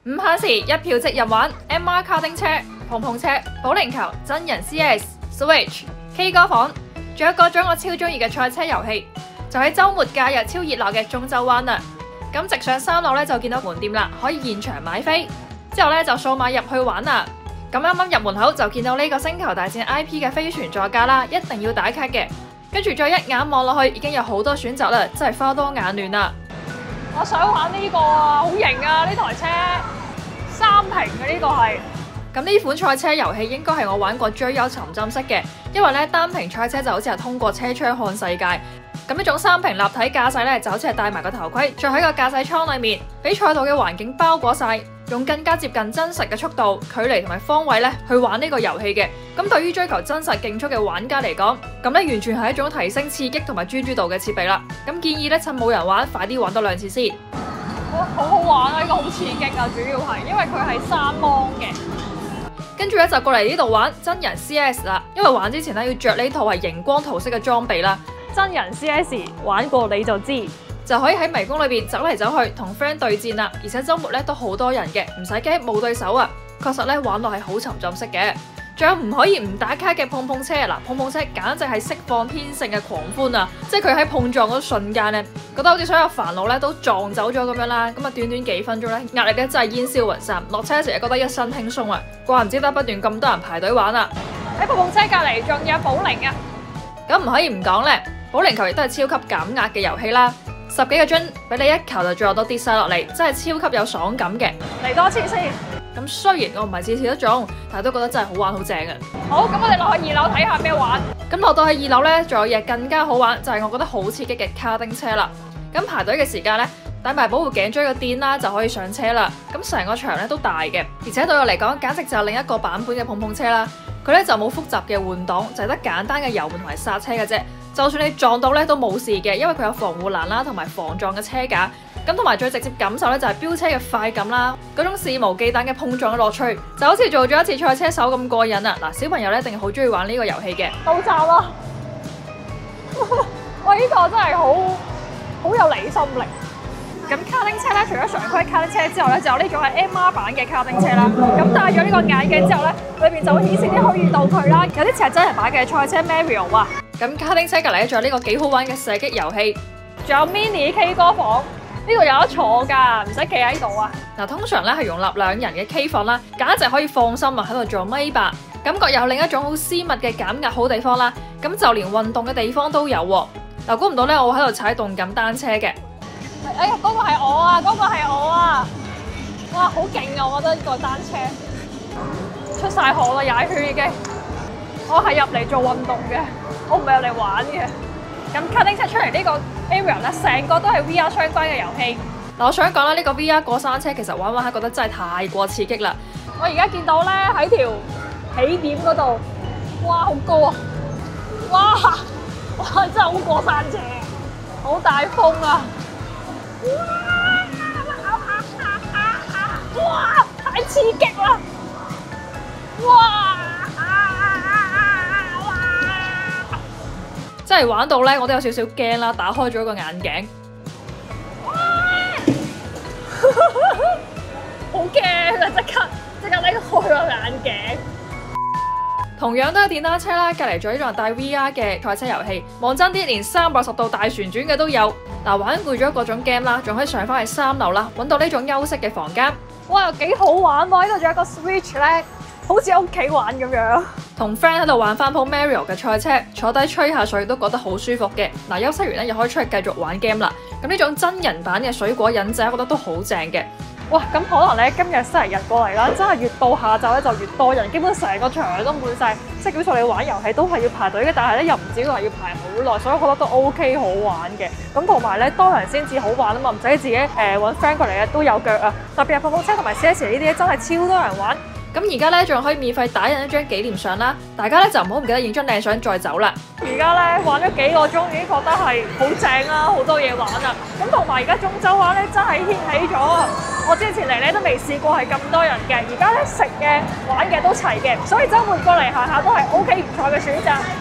唔限時，一票即任玩 MR 卡丁車、碰碰車、保齡球、真人 CS、Switch、K 歌房，仲有各種我超中意嘅賽車遊戲，就喺週末假日超熱鬧嘅中洲灣啦。咁直上3樓咧就見到門店啦，可以現場買飛，之後咧就掃碼入去玩啦。咁啱啱入門口就見到呢個星球大戰 IP 嘅飛船座駕啦，一定要打卡嘅。跟住再一眼望落去，已經有好多選擇啦，真係花多眼亂啦。我想玩呢個啊，好型啊！呢台車3屏嘅呢個係。咁呢款賽車遊戲應該係我玩過最有沉浸式嘅，因為咧單屏賽車就好似係通過車窗看世界，咁呢種3屏立體駕駛咧就好似係戴埋個頭盔，再喺個駕駛艙裏面，俾賽道嘅環境包裹晒，用更加接近真實嘅速度、距離同埋方位咧去玩呢個遊戲嘅。咁對於追求真實競速嘅玩家嚟講，咁咧完全係一種提升刺激同埋專注度嘅設備啦。咁建議咧趁冇人玩，快啲玩多2次先。好好玩啊！呢個好刺激啊，主要係因為佢係3芒嘅。跟住咧就過嚟呢度玩真人 CS 啦，因為玩之前咧要着呢套係熒光塗色嘅裝備啦。真人 CS 玩過你就知，就可以喺迷宮裏邊走嚟走去同 friend 對戰啦。而且週末咧都好多人嘅，唔使驚冇對手啊。確實咧玩落係好沉浸式嘅。仲有唔可以唔打卡嘅碰碰車嗱，碰碰車簡直係釋放天性嘅狂歡啊！即係佢喺碰撞嗰瞬間咧，覺得好似所有煩惱咧都撞走咗咁樣啦。咁啊短短幾分鐘咧，壓力咧真係煙消雲散，落車時覺得一身輕鬆啊！怪唔之得不斷咁多人排隊玩啦。喺碰碰車隔離仲有保齡啊！咁唔可以唔講咧，保齡球亦都係超級減壓嘅遊戲啦。10幾個樽俾你一球就最後都跌晒落嚟，真係超級有爽感嘅。嚟多次先。咁雖然我唔係次次都中，但係都覺得真係好玩好正啊！好，咁我哋落去2樓睇下咩玩。咁落到去2樓呢，仲有嘢更加好玩，就係我覺得好刺激嘅卡丁車啦。咁排隊嘅時間呢，帶埋保護頸椎個墊啦，就可以上車啦。咁成個場咧都大嘅，而且對我嚟講，簡直就係另一個版本嘅碰碰車啦。佢咧就冇複雜嘅換擋，就係得簡單嘅油門同埋剎車嘅啫。就算你撞到咧都冇事嘅，因為佢有防護欄啦，同埋防撞嘅車架。咁同埋最直接感受咧就係飆車嘅快感啦，嗰種肆無忌憚嘅碰撞嘅樂趣，就好似做咗一次賽車手咁過癮啊！嗱，小朋友咧一定好中意玩呢個遊戲嘅。到站啦！喂，呢個真係好有離心力。咁卡丁車咧，除咗常規卡丁車之後咧，就有呢種係 MR 版嘅卡丁車啦。咁戴咗呢個眼鏡之後咧，裏邊就會顯示啲虛擬道具啦，有啲似係真人版嘅賽車 Mario 啊。咁卡丁車隔離仲有呢個幾好玩嘅射擊遊戲，仲有 mini K 歌房。呢度有得坐㗎，唔使企喺度啊！嗱，通常咧係容納2人嘅 K 房啦，簡直可以放心啊喺度做咪霸，感覺有另一種好私密嘅減壓好地方啦。咁就連運動嘅地方都有喎。嗱，估唔到咧，我喺度踩動感單車嘅。哎呀，嗰個係我啊！嗰個係我啊！哇，好勁啊！我覺得呢個單車出晒汗啦，踩圈已經。我係入嚟做運動嘅，我唔係入嚟玩嘅。咁卡丁車出嚟呢個 area 咧，成個都係 VR 相關嘅遊戲。嗱，我想講啦，呢個 VR 過山車其實玩玩下覺得真係太過刺激啦。我而家見到咧喺條起點嗰度，哇，好高啊！哇，真係好過山車，好大風啊！哇，太刺激啦！哇！真係玩到咧，我都有少少驚啦，打開咗個眼鏡。好驚啊！即刻拎開個眼鏡。同樣都係電單車啦，隔離仲有呢種帶 VR 嘅賽車遊戲，望真啲連360度大旋轉嘅都有。嗱，玩攰咗各種 game 啦，仲可以上翻去3樓啦，揾到呢種休息嘅房間。哇，又幾好玩喎！呢度仲有個 Switch 咧，好似喺屋企玩咁樣。同 friend 喺度玩翻鋪 Mario 嘅賽車，坐低吹下水都覺得好舒服嘅。嗱，休息完咧又可以出去繼續玩 game 啦。咁呢種真人版嘅水果忍者，我覺得都好正嘅。哇，咁可能咧今日星期日過嚟啦，真係越到下晝咧就越多人，基本成個場都滿晒。即係基本上你玩遊戲都係要排隊嘅，但係咧又唔至於話要排好耐，所以我覺得都 OK 好玩嘅。咁同埋咧多人先至好玩啊嘛，唔使自己揾 friend 過嚟咧都有腳啊。特別係碰碰車同埋 CS 呢啲咧真係超多人玩。咁而家咧仲可以免費打印一張紀念相啦，大家咧就唔好唔記得影張靚相再走啦。而家咧玩咗幾個鐘，已經覺得係好正啦，好多嘢玩啦。咁同埋而家中洲灣咧真係 hit 起咗啊！我之前嚟咧都未試過係咁多人嘅，而家咧食嘅玩嘅都齊嘅，所以週末過嚟行下都係 OK 唔錯嘅選擇。